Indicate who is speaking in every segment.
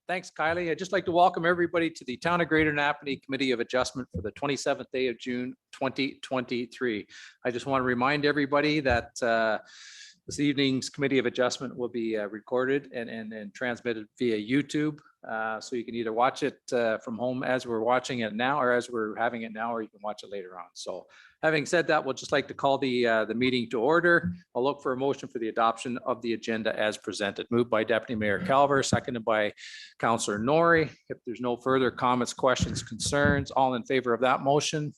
Speaker 1: Thanks, Kylie. I'd just like to welcome everybody to the Town of Greater Napanee Committee of Adjustment for the 27th day of June, 2023. I just want to remind everybody that this evening's Committee of Adjustment will be recorded and transmitted via YouTube. So you can either watch it from home as we're watching it now, or as we're having it now, or you can watch it later on. So having said that, we'll just like to call the meeting to order. I'll look for a motion for the adoption of the agenda as presented. Moved by Deputy Mayor Calver, seconded by Councillor Norrie. If there's no further comments, questions, concerns, all in favor of that motion?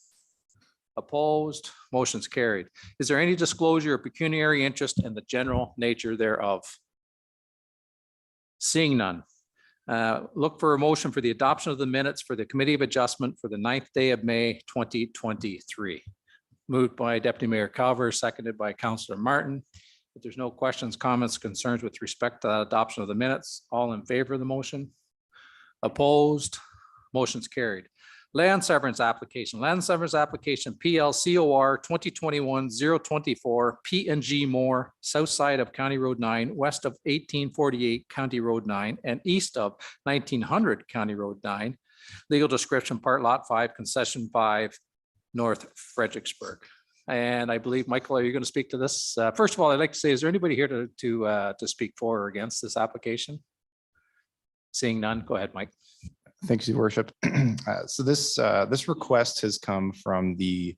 Speaker 1: Opposed? Motion's carried. Is there any disclosure of pecuniary interest in the general nature thereof? Seeing none. Look for a motion for the adoption of the minutes for the Committee of Adjustment for the 9th day of May, 2023. Moved by Deputy Mayor Calver, seconded by Councillor Martin. If there's no questions, comments, concerns with respect to that adoption of the minutes, all in favor of the motion? Opposed? Motion's carried. Land severance application. Land severance application PLCOR 2021-024 P&G Moore, south side of County Road 9, west of 1848 County Road 9, and east of 1900 County Road 9. Legal description, part lot 5, concession 5, North Fredericksburgh. And I believe, Michael, are you going to speak to this? First of all, I'd like to say, is there anybody here to speak for or against this application? Seeing none, go ahead, Mike.
Speaker 2: Thanks, Your Worship. So this request has come from the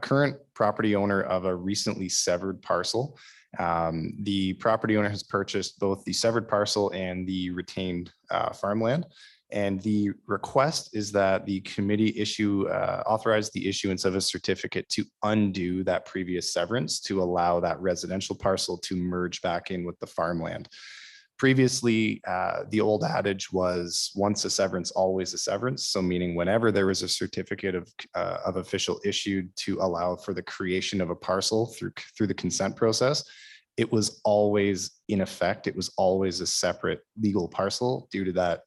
Speaker 2: current property owner of a recently severed parcel. The property owner has purchased both the severed parcel and the retained farmland. And the request is that the committee authorize the issuance of a certificate to undo that previous severance to allow that residential parcel to merge back in with the farmland. Previously, the old adage was once a severance, always a severance. So meaning whenever there was a certificate of official issued to allow for the creation of a parcel through the consent process, it was always in effect. It was always a separate legal parcel due to that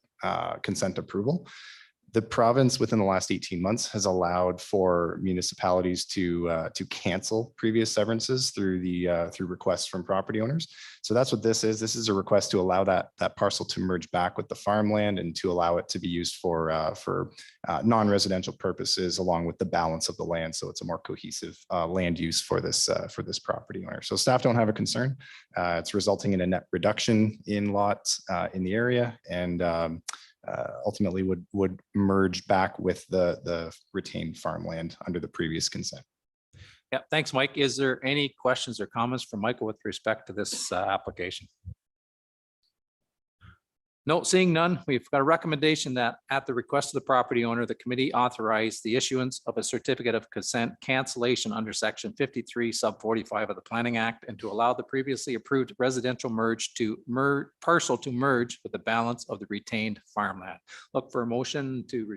Speaker 2: consent approval. The province within the last 18 months has allowed for municipalities to cancel previous severances through requests from property owners. So that's what this is. This is a request to allow that parcel to merge back with the farmland and to allow it to be used for non-residential purposes along with the balance of the land. So it's a more cohesive land use for this property owner. So staff don't have a concern. It's resulting in a net reduction in lots in the area, and ultimately would merge back with the retained farmland under the previous consent.
Speaker 1: Yeah, thanks, Mike. Is there any questions or comments from Michael with respect to this application? No, seeing none, we've got a recommendation that at the request of the property owner, the committee authorize the issuance of a certificate of consent cancellation under section 53 sub 45 of the Planning Act, and to allow the previously approved residential parcel to merge with the balance of the retained farmland. Look for a motion to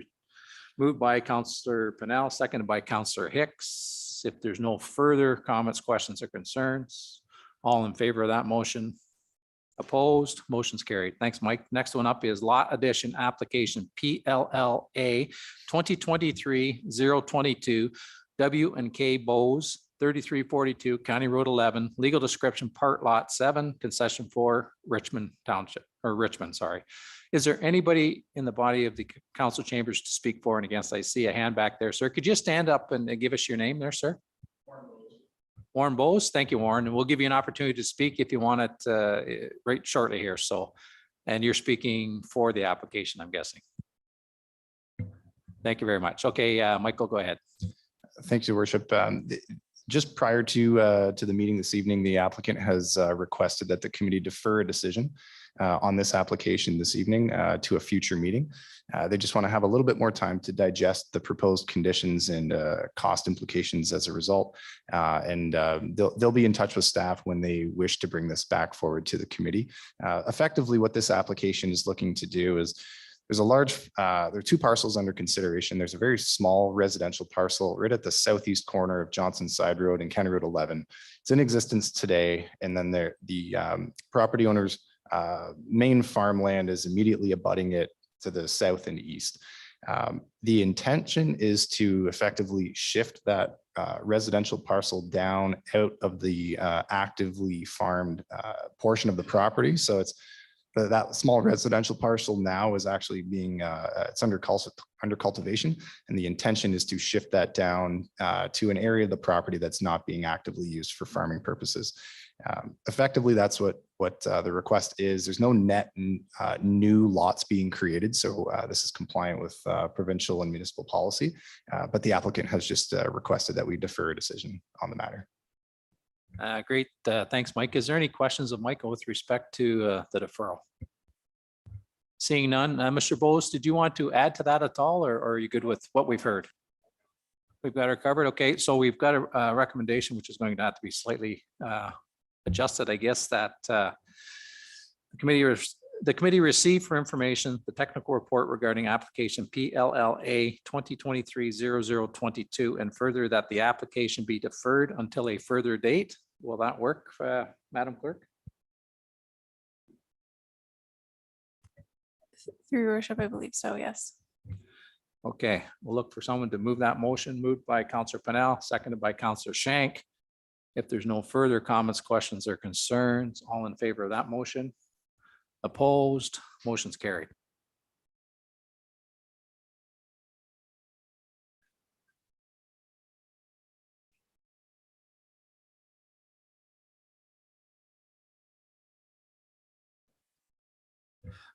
Speaker 1: move by Councillor Pennell, seconded by Councillor Hicks. If there's no further comments, questions, or concerns, all in favor of that motion? Opposed? Motion's carried. Thanks, Mike. Next one up is lot addition application PLLA 2023-022 W&K Boese 3342 County Road 11. Legal description, part lot 7, concession 4, Richmond Township, or Richmond, sorry. Is there anybody in the body of the council chambers to speak for and against? I see a hand back there, sir. Could you stand up and give us your name there, sir? Warren Boese. Thank you, Warren. And we'll give you an opportunity to speak if you want it right shortly here. So, and you're speaking for the application, I'm guessing. Thank you very much. Okay, Michael, go ahead.
Speaker 2: Thanks, Your Worship. Just prior to the meeting this evening, the applicant has requested that the committee defer a decision on this application this evening to a future meeting. They just want to have a little bit more time to digest the proposed conditions and cost implications as a result. And they'll be in touch with staff when they wish to bring this back forward to the committee. Effectively, what this application is looking to do is there's a large, there are 2 parcels under consideration. There's a very small residential parcel right at the southeast corner of Johnson Side Road and County Road 11. It's in existence today. And then the property owner's main farmland is immediately abutting it to the south and east. The intention is to effectively shift that residential parcel down out of the actively farmed portion of the property. So it's that small residential parcel now is actually being, it's under cultivation. And the intention is to shift that down to an area of the property that's not being actively used for farming purposes. Effectively, that's what the request is. There's no net new lots being created. So this is compliant with provincial and municipal policy, but the applicant has just requested that we defer a decision on the matter.
Speaker 1: Great. Thanks, Mike. Is there any questions of Michael with respect to the deferral? Seeing none. Mr. Boese, did you want to add to that at all, or are you good with what we've heard? We've got her covered. Okay, so we've got a recommendation which is going to have to be slightly adjusted, I guess, that the committee received for information the technical report regarding application PLLA 2023-0022, and further that the application be deferred until a further date. Will that work, Madam Clerk?
Speaker 3: Through your worship, I believe so, yes.
Speaker 1: Okay, we'll look for someone to move that motion. Moved by Councillor Pennell, seconded by Councillor Shank. If there's no further comments, questions, or concerns, all in favor of that motion? Opposed? Motion's carried.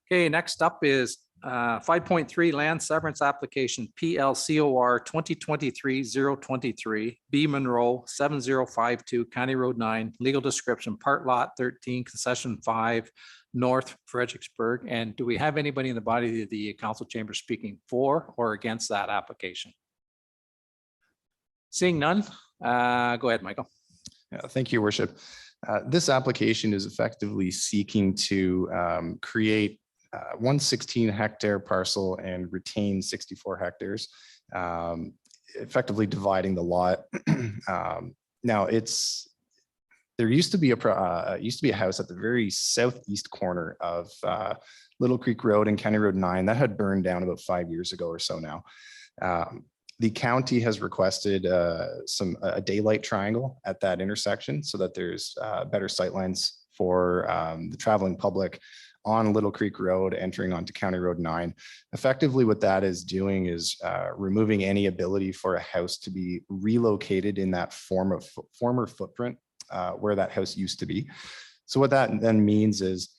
Speaker 1: Okay, next up is 5.3 land severance application PLCOR 2023-023 B Munroe 7052 County Road 9, legal description part lot 13 concession 5 North Fredericksburgh. And do we have anybody in the body of the council chamber speaking for or against that application? Seeing none, go ahead, Michael.
Speaker 2: Thank you, Worship. This application is effectively seeking to create 116 hectare parcel and retain 64 hectares, effectively dividing the lot. Now there used to be a house at the very southeast corner of Little Creek Road and County Road 9 that had burned down about 5 years ago or so now. The county has requested a daylight triangle at that intersection so that there's better sightlines for the traveling public on Little Creek Road entering onto County Road 9. Effectively, what that is doing is removing any ability for a house to be relocated in that former footprint where that house used to be. So what that then means is,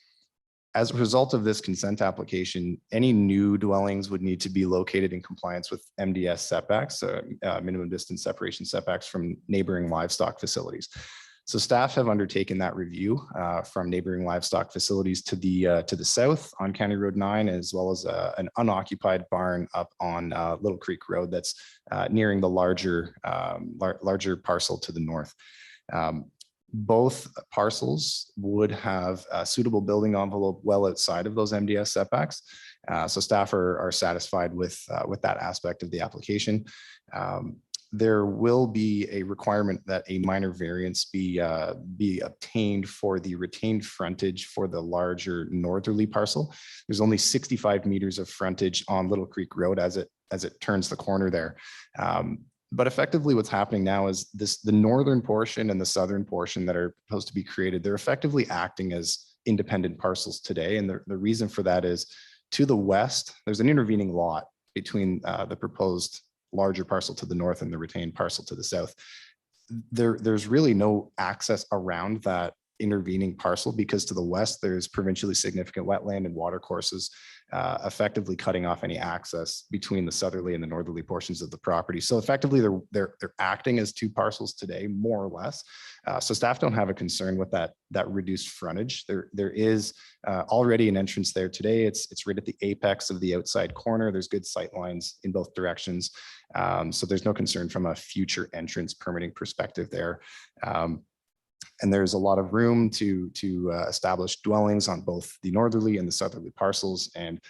Speaker 2: as a result of this consent application, any new dwellings would need to be located in compliance with MDS setbacks, minimum distance separation setbacks from neighboring livestock facilities. So staff have undertaken that review from neighboring livestock facilities to the south on County Road 9, as well as an unoccupied barn up on Little Creek Road that's nearing the larger parcel to the north. Both parcels would have a suitable building envelope well outside of those MDS setbacks. So staff are satisfied with that aspect of the application. There will be a requirement that a minor variance be obtained for the retained frontage for the larger northerly parcel. There's only 65 meters of frontage on Little Creek Road as it turns the corner there. But effectively what's happening now is the northern portion and the southern portion that are supposed to be created, they're effectively acting as independent parcels today. And the reason for that is, to the west, there's an intervening lot between the proposed larger parcel to the north and the retained parcel to the south. There's really no access around that intervening parcel because to the west, there's provincially significant wetland and water courses, effectively cutting off any access between the southerly and the northerly portions of the property. So effectively, they're acting as two parcels today, more or less. So staff don't have a concern with that reduced frontage. There is already an entrance there today. It's right at the apex of the outside corner. There's good sight lines in both directions. So there's no concern from a future entrance permitting perspective there. And there's a lot of room to establish dwellings on both the northerly and the southerly parcels. And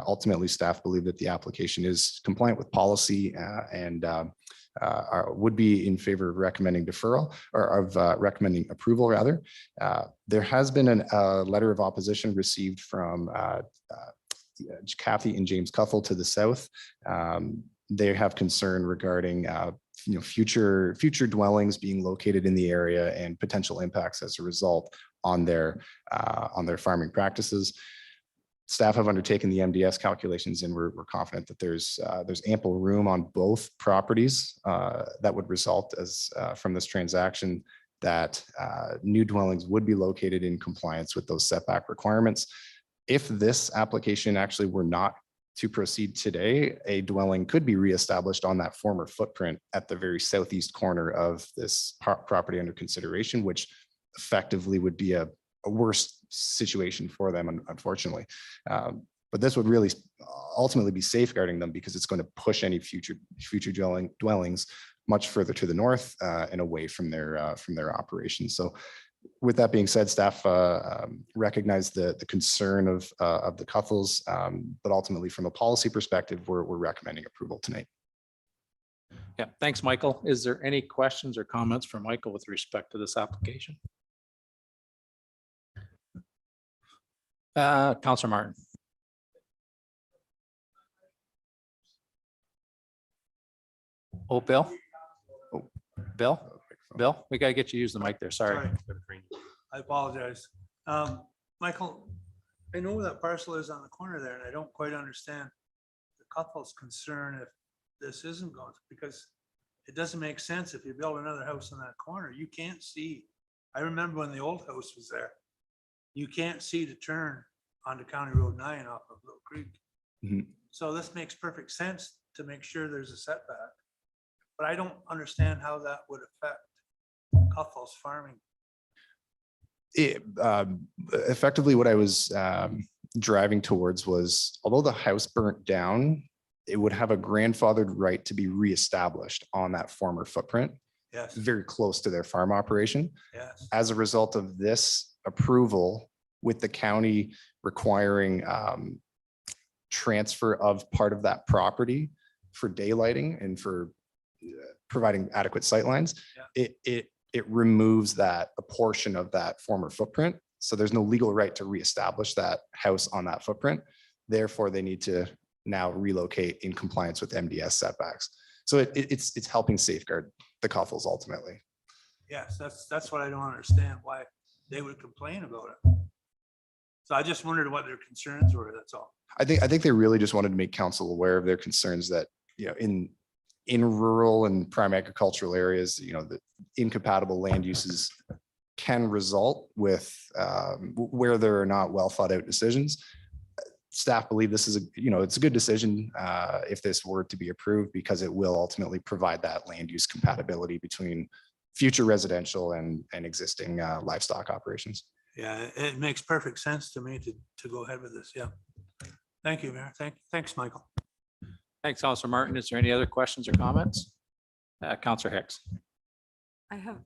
Speaker 2: ultimately, staff believe that the application is compliant with policy and would be in favor of recommending deferral or of recommending approval, rather. There has been a letter of opposition received from Kathy and James Cuffle to the south. They have concern regarding future dwellings being located in the area and potential impacts as a result on their farming practices. Staff have undertaken the MDS calculations, and we're confident that there's ample room on both properties that would result as from this transaction, that new dwellings would be located in compliance with those setback requirements. If this application actually were not to proceed today, a dwelling could be reestablished on that former footprint at the very southeast corner of this property under consideration, which effectively would be a worse situation for them, unfortunately. But this would really ultimately be safeguarding them, because it's going to push any future dwellings much further to the north and away from their operations. So with that being said, staff recognize the concern of the couples, but ultimately from a policy perspective, we're recommending approval tonight.
Speaker 1: Yeah, thanks, Michael. Is there any questions or comments from Michael with respect to this application? Councillor Martin. Oh, Bill? Bill, we gotta get you to use the mic there. Sorry.
Speaker 4: I apologize. Michael, I know that parcel is on the corner there, and I don't quite understand the couple's concern if this isn't going to, because it doesn't make sense if you build another house in that corner. You can't see. I remember when the old house was there, you can't see to turn onto County Road 9 off of Little Creek.
Speaker 2: Mhm.
Speaker 4: So this makes perfect sense to make sure there's a setback. But I don't understand how that would affect couples farming.
Speaker 2: Effectively, what I was driving towards was, although the house burnt down, it would have a grandfathered right to be reestablished on that former footprint,
Speaker 4: Yes,
Speaker 2: very close to their farm operation.
Speaker 4: yes,
Speaker 2: As a result of this approval, with the county requiring transfer of part of that property for daylighting and for providing adequate sightlines, it removes that, a portion of that former footprint. So there's no legal right to reestablish that house on that footprint. Therefore, they need to now relocate in compliance with MDS setbacks. So it's helping safeguard the couples ultimately.
Speaker 4: yes. That's what I don't understand, why they would complain about it. So I just wondered what their concerns were, that's all.
Speaker 2: I think they really just wanted to make council aware of their concerns that, in rural and prime agricultural areas, the incompatible land uses can result with where there are not well thought out decisions. Staff believe this is it's a good decision if this were to be approved, because it will ultimately provide that land use compatibility between future residential and existing livestock operations.
Speaker 4: Yeah, it makes perfect sense to me to go ahead with this, yeah. Thank you, Mayor. Thanks, Michael.
Speaker 1: Thanks, Councillor Martin. Is there any other questions or comments? Councillor Hicks.
Speaker 5: I have,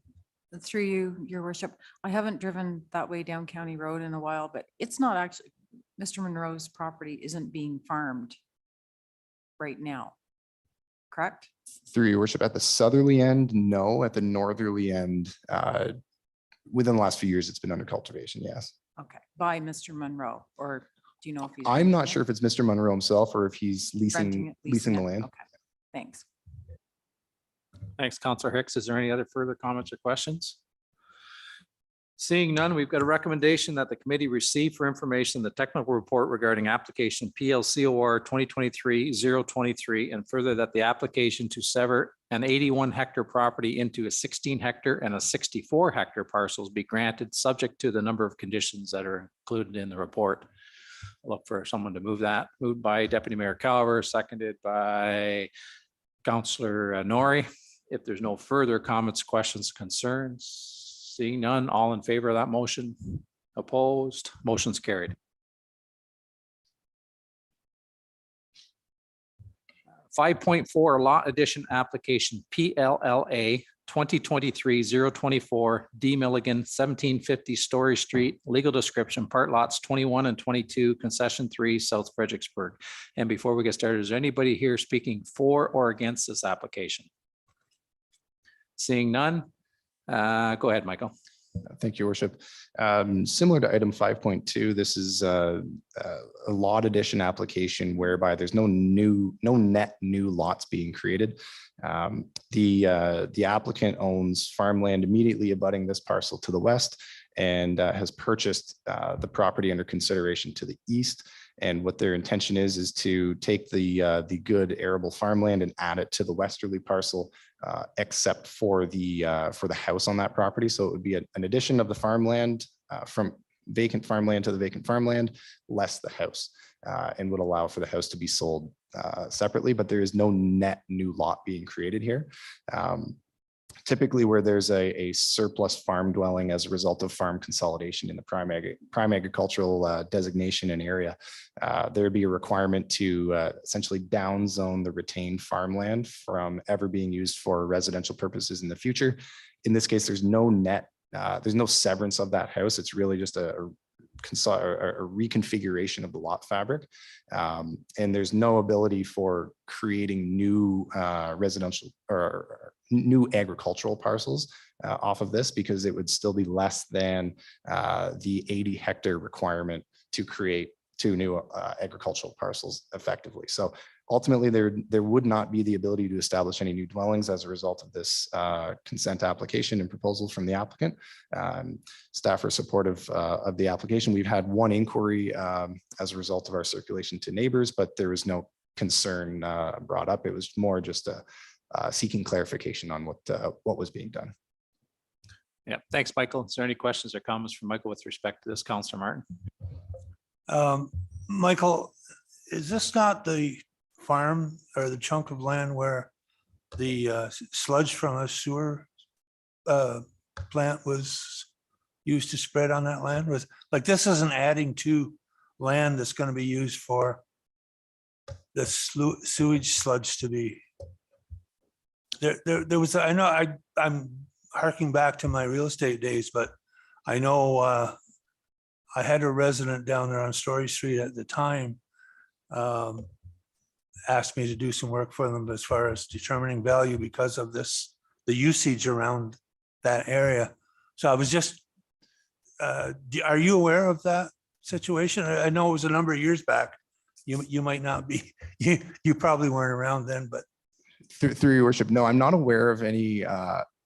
Speaker 5: through you, your worship, I haven't driven that way down County Road in a while, but it's not actually, Mr. Munroe's property isn't being farmed right now, correct?
Speaker 2: Through your worship, at the southerly end, no. At the northerly end, within the last few years, it's been under cultivation, yes.
Speaker 5: Okay, by Mr. Munroe, or do you know if he's?
Speaker 2: I'm
Speaker 5: renting
Speaker 2: not
Speaker 5: it?
Speaker 2: sure if it's Mr. Munroe himself or if he's
Speaker 5: Renting
Speaker 2: leasing
Speaker 5: it,
Speaker 2: the land.
Speaker 5: Okay, thanks.
Speaker 1: Thanks, Councillor Hicks. Is there any other further comments or questions? Seeing none, we've got a recommendation that the committee receive for information the technical report regarding application PLCOR 2023-023, and further that the application to sever an 81 hectare property into a 16 hectare and a 64 hectare parcels be granted, subject to the number of conditions that are included in the report. I'll look for someone to move that. Moved by Deputy Mayor Calver, seconded by Councillor Norrie. If there's no further comments, questions, concerns, seeing none, all in favor of that motion? Opposed? Motion's carried. 5.4 lot addition application PLLA 2023-024 D Milligan 1750 Storey Street. Legal description, part lots 21 and 22, concession 3, South Fredericksburgh. And before we get started, is there anybody here speaking for or against this application? Seeing none, go ahead, Michael.
Speaker 2: Thank you, Worship. Similar to item 5.2, this is a lot addition application whereby there's no net new lots being created. The applicant owns farmland immediately abutting this parcel to the west and has purchased the property under consideration to the east. And what their intention is to take the good arable farmland and add it to the westerly parcel, except for the house on that property. So it would be an addition of the farmland from vacant farmland to the vacant farmland, less the house, and would allow for the house to be sold separately, but there is no net new lot being created here. Typically where there's a surplus farm dwelling as a result of farm consolidation in the prime agricultural designation and area, there would be a requirement to essentially downzone the retained farmland from ever being used for residential purposes in the future. In this case, there's no severance of that house. It's really just a reconfiguration of the lot fabric. And there's no ability for creating new residential or new agricultural parcels off of this, because it would still be less than the 80 hectare requirement to create 2 new agricultural parcels effectively. So ultimately, there would not be the ability to establish any new dwellings as a result of this consent application and proposals from the applicant. Staff are supportive of the application. We've had one inquiry as a result of our circulation to neighbors, but there was no concern brought up. It was more just seeking clarification on what was being done.
Speaker 1: Yeah, thanks, Michael. Is there any questions or comments from Michael with respect to this, Councillor Martin?
Speaker 4: Michael, is this not the farm or the chunk of land where the sludge from a sewer plant was used to spread on that land? Was like, this isn't adding to land that's going to be used for the sewage sludge to be. There was, I know I'm harking back to my real estate days, but I know I had a resident down there on Storey Street at the time, asked me to do some work for them as far as determining value because of the usage around that area. So I was just, are you aware of that situation? I know it was a number of years back. You might not be, you probably weren't around then, but.
Speaker 2: Through your worship, no, I'm not aware of any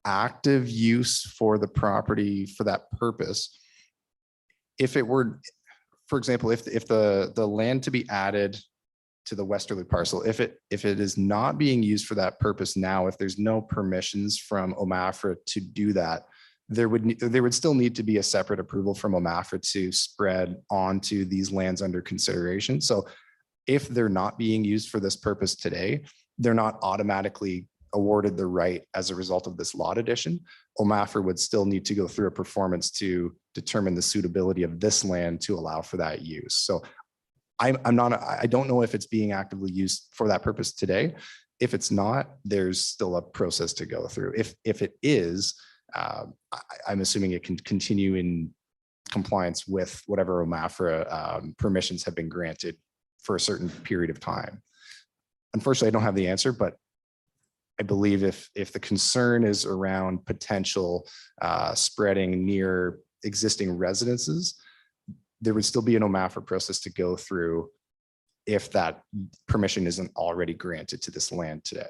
Speaker 2: active use for the property for that purpose. If it were, for example, if the land to be added to the westerly parcel, if it is not being used for that purpose now, if there's no permissions from OMAFRA to do that, there would still need to be a separate approval from OMAFRA to spread onto these lands under consideration. So if they're not being used for this purpose today, they're not automatically awarded the right as a result of this lot addition. OMAFRA would still need to go through a performance to determine the suitability of this land to allow for that use. So I don't know if it's being actively used for that purpose today. If it's not, there's still a process to go through. If it is, I'm assuming it can continue in compliance with whatever OMAFRA permissions have been granted for a certain period of time. Unfortunately, I don't have the answer, but I believe if the concern is around potential spreading near existing residences, there would still be an OMAFRA process to go through if that permission isn't already granted to this land today.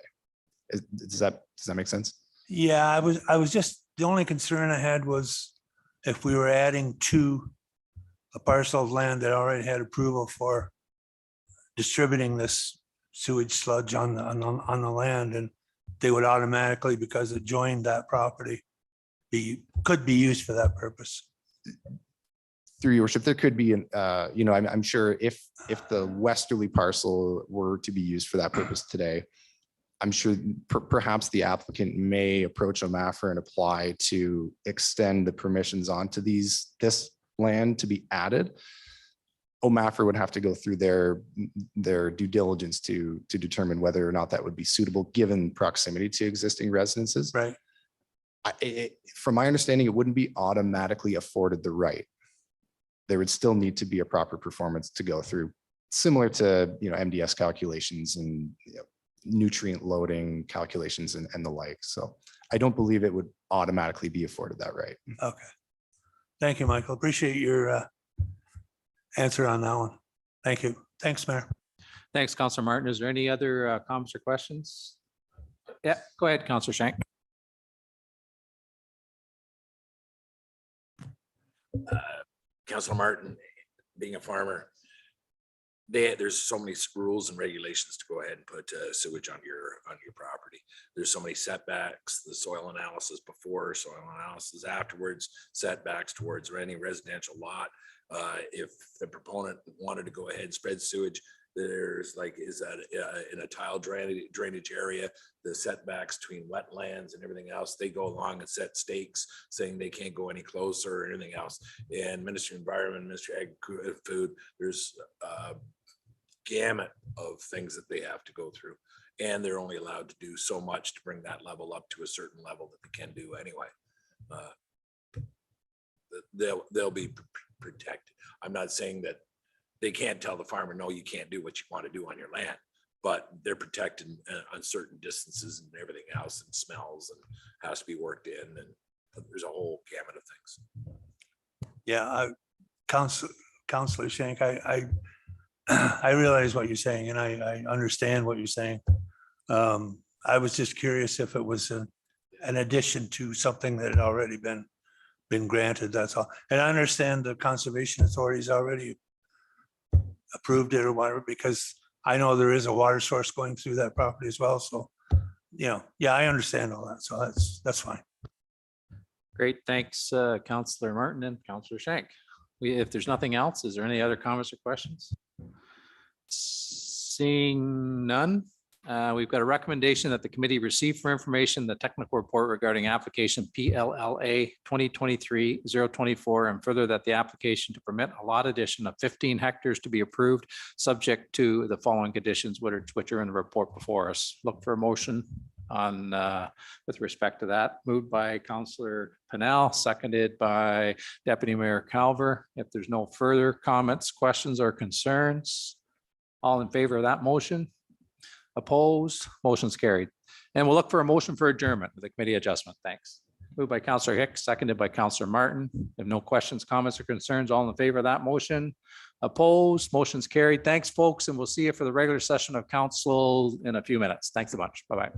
Speaker 2: Does that make sense?
Speaker 4: Yeah, I was just, the only concern I had was if we were adding to a parcel of land that already had approval for distributing this sewage sludge on the land, and they would automatically, because it joined that property, could be used for that purpose.
Speaker 2: Through your worship, there could be, I'm sure if the westerly parcel were to be used for that purpose today, I'm sure perhaps the applicant may approach OMAFRA and apply to extend the permissions onto this land to be added. OMAFRA would have to go through their due diligence to determine whether or not that would be suitable given proximity to existing residences.
Speaker 4: Right.
Speaker 2: From my understanding, it wouldn't be automatically afforded the right. There would still need to be a proper performance to go through, similar to MDS calculations and nutrient loading calculations and the like. So I don't believe it would automatically be afforded that right.
Speaker 4: Okay. Thank you, Michael. Appreciate your answer on that one. Thank you. Thanks, Mayor.
Speaker 1: Thanks, Councillor Martin. Is there any other comments or questions? Yeah, go ahead, Councillor Shank.
Speaker 6: Councillor Martin, being a farmer, there's so many rules and regulations to go ahead and put sewage on your property. There's so many setbacks, the soil analysis before, soil analysis afterwards, setbacks towards any residential lot. If the proponent wanted to go ahead and spread sewage, there's like, is that in a tile drainage area, the setbacks between wetlands and everything else, they go along and set stakes saying they can't go any closer or anything else. And Ministry of Environment, Ministry of Food, there's gamut of things that they have to go through, and they're only allowed to do so much to bring that level up to a certain level that they can do anyway. They'll be protected. I'm not saying that they can't tell the farmer, no, you can't do what you want to do on your land, but they're protected on certain distances and everything else, and smells and has to be worked in, and there's a whole gamut of things.
Speaker 4: Yeah, Councillor Shank, I realize what you're saying, and I understand what you're saying. I was just curious if it was an addition to something that had already been granted, that's all. And I understand the Conservation Authority's already approved it or whatever, because I know there is a water source going through that property as well. So, yeah, I understand all that. So that's fine.
Speaker 1: Great, thanks, Councillor Martin and Councillor Shank. If there's nothing else, is there any other comments or questions? Seeing none, we've got a recommendation that the committee receive for information the technical report regarding application PLLA 2023-024, and further that the application to permit a lot addition of 15 hectares to be approved, subject to the following conditions, which are in the report before us. Look for a motion on with respect to that. Moved by Councillor Pennell, seconded by Deputy Mayor Calver. If there's no further comments, questions, or concerns, all in favor of that motion? Opposed? Motion's carried. And we'll look for a motion for adjournment with the committee adjustment. Thanks. Moved by Councillor Hicks, seconded by Councillor Martin. If no questions, comments, or concerns, all in favor of that motion? Opposed? Motion's carried. Thanks, folks, and we'll see you for the regular session of council in a few minutes. Thanks a bunch. Bye-bye.